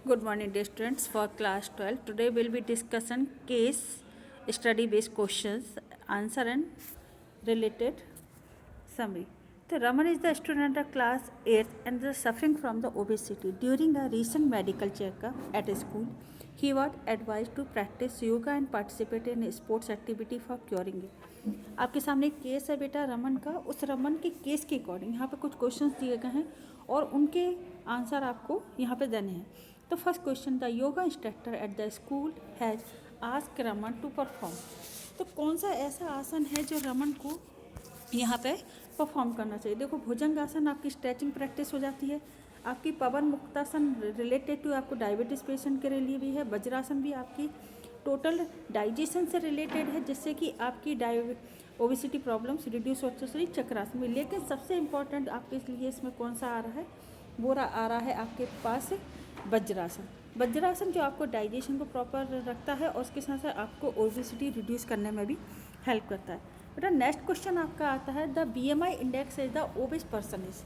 Good morning, dear students. For class 12, today we'll be discussing case study based questions, answer and related summary. So Raman is the student of class 8 and is suffering from the obesity. During a recent medical checkup at a school, he was advised to practice yoga and participate in a sports activity for curing it. आपके सामने एक case है बेटा रमन का. उस रमन के case के according यहाँ पे कुछ क्वेश्चंस दिए गए हैं और उनके आंसर आपको यहाँ पे देने हैं. तो first question, the yoga instructor at the school has ask Raman to perform. तो कौन सा ऐसा आसन है जो रमन को यहाँ पे परफॉर्म करना चाहिए. देखो, भुजंगासन आपकी स्ट्रेचिंग प्रैक्टिस हो जाती है. आपकी पवन मुक्तासन रिलेटेड टू आपको डायबिटीज़ पेशेंट के लिए भी है. वज्रासन भी आपकी टोटल डाइजेशन से रिलेटेड है, जिससे कि आपकी ओबेसिटी प्रॉब्लम्स रिड्यूस हो सकती. चक्रासन भी. लेकिन सबसे इम्पॉर्टेंट आपके लिए इसमें कौन सा आ रहा है, वो आ रहा है आपके पास वज्रासन. वज्रासन जो आपको डाइजेशन को प्रॉपर रखता है और उसके साथ साथ आपको ओबेसिटी रिड्यूस करने में भी हेल्प करता है. बेटा नेक्स्ट क्वेश्चन आपका आता है, the BMI index is the obese person is.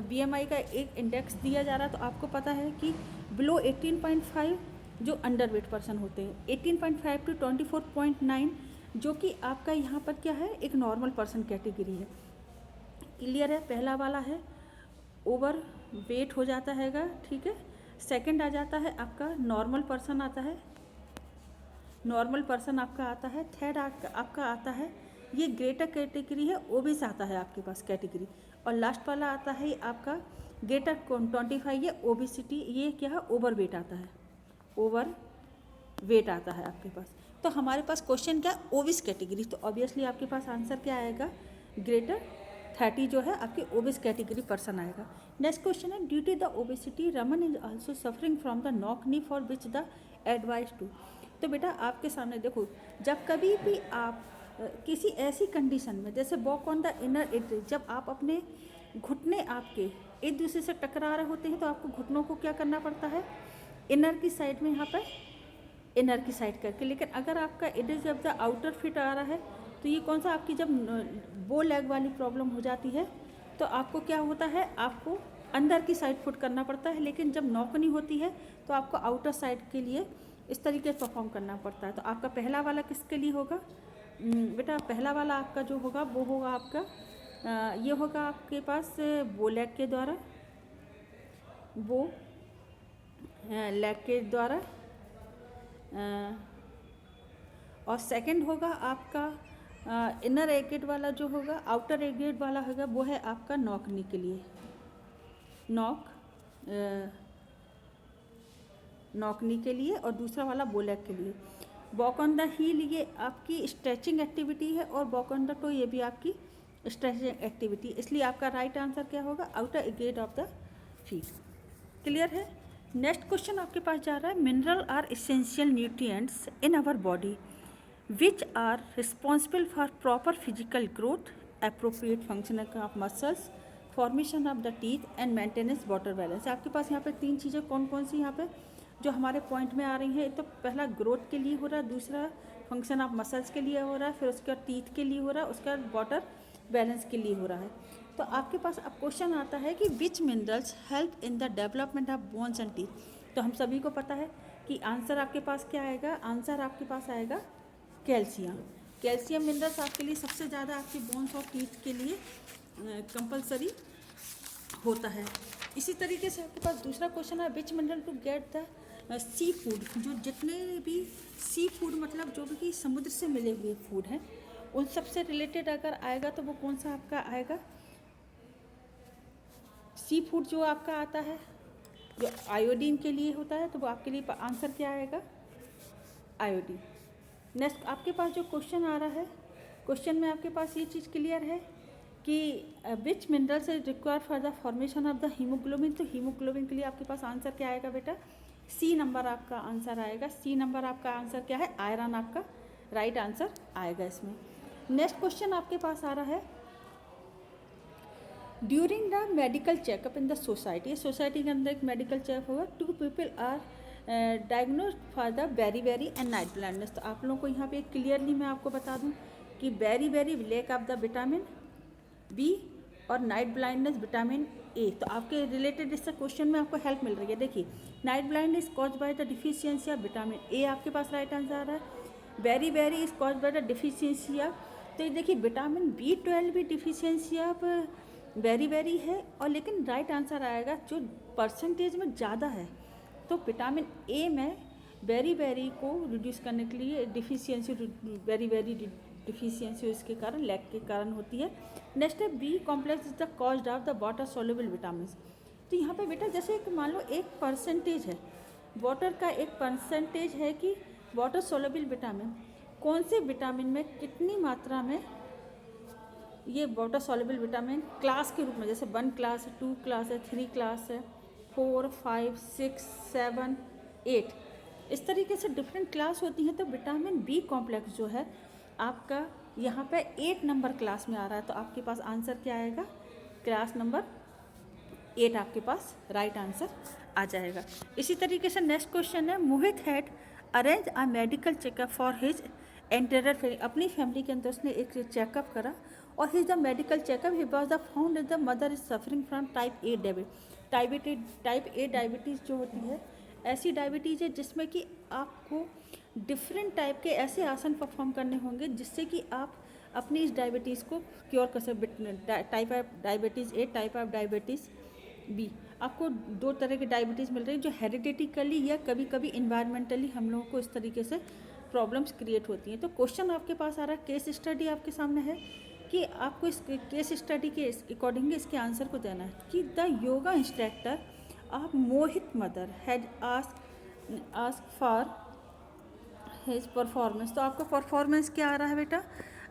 BMI का एक इंडेक्स दिया जा रहा है. तो आपको पता है कि बिलो 18.5 जो अंडर वेट पर्सन होते हैं, 18.5 टू 24.9 जो कि आपका यहाँ पर क्या है, एक नॉर्मल पर्सन कैटेगरी है. क्लियर है. पहला वाला है ओवर वेट हो जाता हैगा, ठीक है. सेकंड आ जाता है आपका नॉर्मल पर्सन आता है, नॉर्मल पर्सन आपका आता है. थर्ड आपका आता है, ये ग्रेटर कैटेगरी है, ओबेस आता है आपके पास कैटेगरी. और लास्ट वाला आता है आपका ग्रेटर 25, ये ओबेसिटी, ये क्या है, ओवर वेट आता है, ओवर वेट आता है आपके पास. तो हमारे पास क्वेश्चन क्या, ओबेस कैटेगरी. तो ऑब्वियसली आपके पास आंसर क्या आएगा, ग्रेटर 30 जो है आपकी ओबेस कैटेगरी पर्सन आएगा. नेक्स्ट क्वेश्चन है, due to the obesity Raman is also suffering from the knock knee for which the advice to. तो बेटा आपके सामने देखो, जब कभी भी आप किसी ऐसी कंडीशन में जैसे walk on the inner as, जब आप अपने घुटने आपके एक दूसरे से टकरा रहे होते हैं तो आपको घुटनों को क्या करना पड़ता है, इनर की साइड में यहाँ पर इनर की साइड करके. लेकिन अगर आपका इट इज जब द आउटर फिट आ रहा है तो ये कौन सा आपकी जब बो लेग वाली प्रॉब्लम हो जाती है तो आपको क्या होता है, आपको अंदर की साइड फुट करना पड़ता है. लेकिन जब नॉकनी होती है तो आपको आउटर साइड के लिए इस तरीके से परफॉर्म करना पड़ता है. तो आपका पहला वाला किसके लिए होगा बेटा, पहला वाला आपका जो होगा वो होगा आपका ये होगा आपके पास वो लेग के द्वारा, वो लेग के द्वारा. और सेकंड होगा आपका इनर एगेट वाला जो होगा, आउटर एगेट वाला होगा, वो है आपका नॉकनी के लिए, नॉकनी के लिए. और दूसरा वाला बोलेग के लिए. वॉक ऑन द हील ये आपकी स्ट्रेचिंग एक्टिविटी है और वॉक ऑन द टो ये भी आपकी स्ट्रेचिंग एक्टिविटी. इसलिए आपका राइट आंसर क्या होगा, आउटर एगेट ऑफ द फीट. क्लियर है. नेक्स्ट क्वेश्चन आपके पास जा रहा है, mineral are essential nutrients in our body which are responsible for proper physical growth, appropriate functioning of muscles, formation of the teeth and maintenance water balance. आपके पास यहाँ पे तीन चीज़ें कौन कौन सी यहाँ पे जो हमारे पॉइंट में आ रही हैं. तो पहला ग्रोथ के लिए हो रहा है, दूसरा फंक्शन ऑफ मसल्स के लिए हो रहा है, फिर उसका टीथ के लिए हो रहा है, उसका वाटर बैलेंस के लिए हो रहा है. तो आपके पास अब क्वेश्चन आता है कि which minerals help in the development of bones and teeth. तो हम सभी को पता है कि आंसर आपके पास क्या आएगा, आंसर आपके पास आएगा कैल्शियम. कैल्शियम मिनरल्स आपके लिए सबसे ज़्यादा आपके बोन्स और टीथ के लिए कंपलसरी होता है. इसी तरीके से आपके पास दूसरा क्वेश्चन है, which mineral to get the seafood. जो जितने भी सी फूड मतलब जो भी समुद्र से मिले हुए फूड हैं उन सब से रिलेटेड अगर आएगा तो वो कौन सा आपका आएगा, सी फूड जो आपका आता है जो आयोडीन के लिए होता है. तो वो आपके लिए आंसर क्या आएगा, आयोडीन. नेक्स्ट आपके पास जो क्वेश्चन आ रहा है, क्वेश्चन में आपके पास ये चीज़ क्लियर है कि which minerals is required for the formation of the haemoglobin. तो हीमोग्लोबिन के लिए आपके पास आंसर क्या आएगा बेटा, सी नंबर आपका आंसर आएगा. सी नंबर आपका आंसर क्या है, आयरन आपका राइट आंसर आएगा इसमें. नेक्स्ट क्वेश्चन आपके पास आ रहा है, during the medical checkup in the society. Society के अंदर एक मेडिकल चेकअप होगा, 2 people are diagnose for the beri beri and night blindness. तो आप लोगों को यहाँ पे क्लियरली मैं आपको बता दूँ कि beri beri lack of the vitamin B और नाइट ब्लाइंडनेस विटामिन ए। तो आपके रिलेटेड इससे क्वेश्चन में आपको हेल्प मिल रही है। देखिए, night blind is cause by the deficiency of vitamin A, आपके पास राइट आंसर आ रहा है। Beri beri is cause by the deficiency of, तो ये देखिए विटामिन B12 भी डिफिशियंसी ऑफ बेरी बेरी है, और लेकिन राइट आंसर आएगा जो परसेंटेज में ज़्यादा है। तो विटामिन ए में बेरी बेरी को रिड्यूस करने के लिए डिफिशियंसी, बेरी बेरी डिफिशियंसी इसके कारण, लैक के कारण होती है। नेक्स्ट है B complex is the caused of the water soluble vitamin. तो यहाँ पे बेटा जैसे एक मान लो एक परसेंटेज है, वाटर का एक परसेंटेज है कि वाटर सोल्यूबल विटामिन, कौन से विटामिन में कितनी मात्रा में ये वाटर सोल्यूबल विटामिन क्लास के रूप में, जैसे 1 क्लास है, 2 क्लास है, 3 क्लास है, 4, 5, 6, 7, 8, इस तरीके से डिफरेंट क्लास होती हैं। तो विटामिन बी कॉम्प्लेक्स जो है आपका यहाँ पे 8 नंबर क्लास में आ रहा है। तो आपके पास आंसर क्या आएगा, क्लास नंबर 8 आपके पास राइट आंसर आ जाएगा। इसी तरीके से नेक्स्ट क्वेश्चन है, Mohit had arrange a medical checkup for his entire family. अपनी फैमिली के अंदर उसने एक चेकअप करा, और his the medical checkup he was the found the mother is suffering from type A diabetes. Type A diabetes जो होती है ऐसी डायबिटीज़ है जिसमें कि आपको डिफरेंट टाइप के ऐसे आसन परफॉर्म करने होंगे जिससे कि आप अपनी इस डायबिटीज़ को क्योर कर सकते। Type of diabetes A, type of diabetes B, आपको 2 तरह की डायबिटीज़ मिल रही है जो हेरिडिटिकली या कभी कभी इन्वायरमेंटली हम लोगों को इस तरीके से प्रॉब्लम्स क्रिएट होती हैं। तो क्वेश्चन आपके पास आ रहा है, केस स्टडी आपके सामने है कि आपको इस केस स्टडी के अकॉर्डिंग इसके आंसर को देना है कि the yoga instructor of Mohit mother had ask for his performance. तो आपका परफॉर्मेंस क्या आ रहा है बेटा,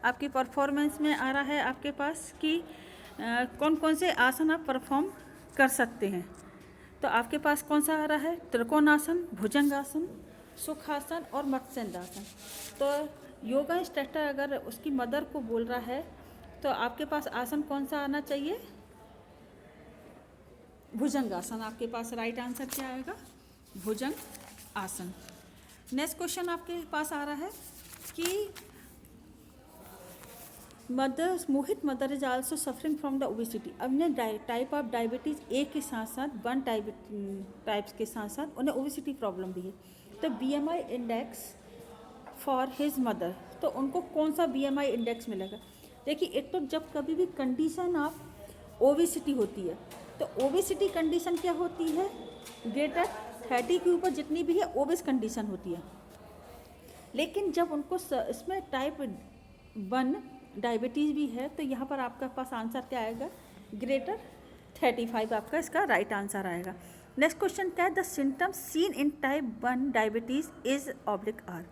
आपकी परफॉर्मेंस में आ रहा है आपके पास कि कौन कौन से आसन आप परफॉर्म कर सकते हैं। तो आपके पास कौन सा आ रहा है, त्रिकोणासन, भुजंगासन, सुखासन और मत्स्यंदासन। तो योगा इंस्ट्रक्टर अगर उसकी मदर को बोल रहा है तो आपके पास आसन कौन सा आना चाहिए, भुजंग आसन। आपके पास राइट आंसर क्या आएगा, भुजंग आसन। नेक्स्ट क्वेश्चन आपके पास आ रहा है कि Mohit mother is also suffering from the obesity. अब उन्हें टाइप ऑफ डायबिटीज़ ए के साथ साथ 1 टाइप्स के साथ साथ उन्हें ओबेसिटी प्रॉब्लम भी है। तो BMI index for his mother, तो उनको कौन सा BMI इंडेक्स मिलेगा। देखिए, एक तो जब कभी भी कंडीशन ऑफ ओबेसिटी होती है तो ओबेसिटी कंडीशन क्या होती है, ग्रेटर 30 के ऊपर जितनी भी है ओबेस कंडीशन होती है। लेकिन जब उनको इसमें टाइप 1 डायबिटीज़ भी है तो यहाँ पर आपका पास आंसर क्या आएगा, ग्रेटर 35 आपका इसका राइट आंसर आएगा। नेक्स्ट क्वेश्चन क्या है, the symptoms seen in type 1 diabetes is oblique are.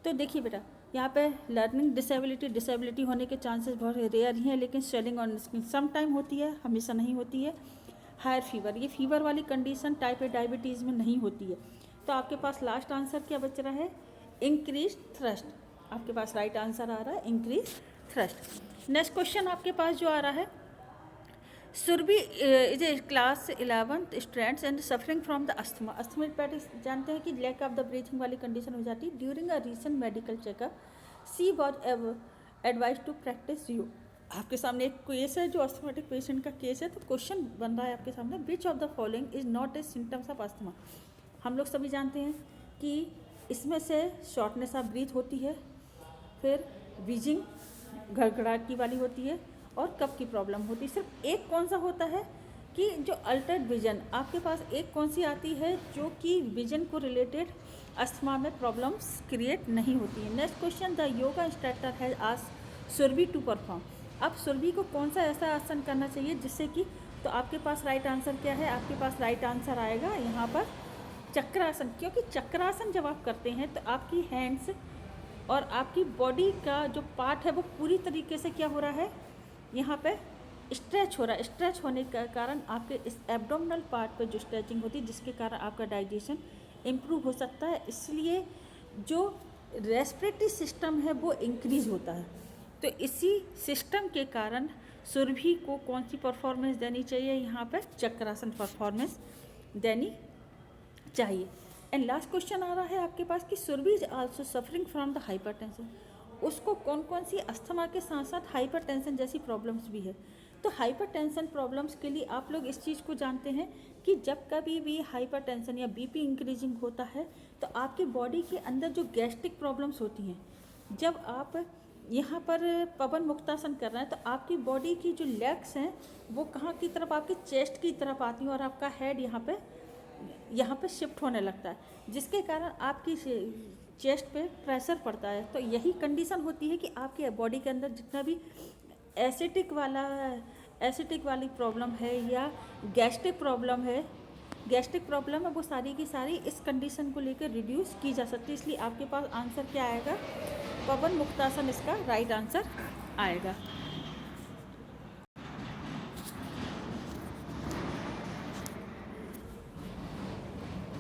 तो देखिए बेटा, यहाँ पे लर्निंग डिसेबिलिटी होने के चांसेस बहुत रेयर ही हैं, लेकिन swelling on skin sometime होती है, हमेशा नहीं होती है। हायर फीवर, ये फीवर वाली कंडीशन टाइप ए डायबिटीज़ में नहीं होती है। तो आपके पास लास्ट आंसर क्या बच रहा है, इंक्रीज थ्रस्ट। आपके पास राइट आंसर आ रहा है इंक्रीज थ्रस्ट। नेक्स्ट क्वेश्चन आपके पास जो आ रहा है, Surabhi is a class 11th students and suffering from the asthma. Asthmatic जानते हैं कि लैक ऑफ द ब्रीथिंग वाली कंडीशन हो जाती है। During a recent medical checkup she was advise to practice you. आपके सामने एक केस है जो अस्थमेटिक पेशेंट का केस है। तो क्वेश्चन बन रहा है आपके सामने, which of the following is not a symptoms of asthma. हम लोग सभी जानते हैं कि इसमें से शॉर्टनेस ऑफ ब्रीथ होती है, फिर वीजिंग घड़घड़ाहट वाली होती है, और कफ की प्रॉब्लम होती है। सिर्फ एक कौन सा होता है कि जो अल्टर्ड विजन, आपके पास एक कौन सी आती है जो कि विजन को रिलेटेड अस्थमा में प्रॉब्लम्स क्रिएट नहीं होती है। Next question, the yoga instructor has asked Surabhi to perform. अब सुरभि को कौन सा ऐसा आसन करना चाहिए जिससे कि, तो आपके पास राइट आंसर क्या है, आपके पास राइट आंसर आएगा यहाँ पर चक्रासन। क्योंकि चक्रासन जब आप करते हैं तो आपकी हैंड्स और आपकी बॉडी का जो पार्ट है वो पूरी तरीके से क्या हो रहा है, यहाँ पे स्ट्रेच हो रहा है। स्ट्रेच होने के कारण आपके इस एब्डोमिनल पार्ट पे जो स्ट्रेचिंग होती है जिसके कारण आपका डाइजेशन इम्प्रूव हो सकता है, इसलिए जो रेस्पिरेटरी सिस्टम है वो इंक्रीज होता है। तो इसी सिस्टम के कारण सुरभि को कौन सी परफॉर्मेंस देनी चाहिए, यहाँ पर चक्रासन परफॉर्मेंस देनी चाहिए। एंड लास्ट क्वेश्चन आ रहा है आपके पास कि Surabhi is also suffering from the hypertension. उसको कौन कौन सी अस्थमा के साथ साथ हाइपरटेंशन जैसी प्रॉब्लम्स भी है। तो हाइपरटेंशन प्रॉब्लम्स के लिए आप लोग इस चीज़ को जानते हैं कि जब कभी भी हाइपरटेंशन या बीपी इंक्रीजिंग होता है तो आपकी बॉडी के अंदर जो गैस्ट्रिक प्रॉब्लम्स होती हैं, जब आप यहाँ पर पवन मुक्तासन कर रहे हैं तो आपकी बॉडी की जो लेग्स हैं वो कहाँ की तरफ, आपकी चेस्ट की तरफ आती हैं और आपका हेड यहाँ पे शिफ्ट होने लगता है, जिसके कारण आपकी चेस्ट पे प्रेशर पड़ता है। तो यही कंडीशन होती है कि आपके बॉडी के अंदर जितना भी एसिडिक वाली प्रॉब्लम है या गैस्ट्रिक प्रॉब्लम है वो सारी की सारी इस कंडीशन को लेकर रिड्यूस की जा सकती है। इसलिए आपके पास आंसर क्या आएगा, पवन मुक्तासन इसका राइट आंसर आएगा।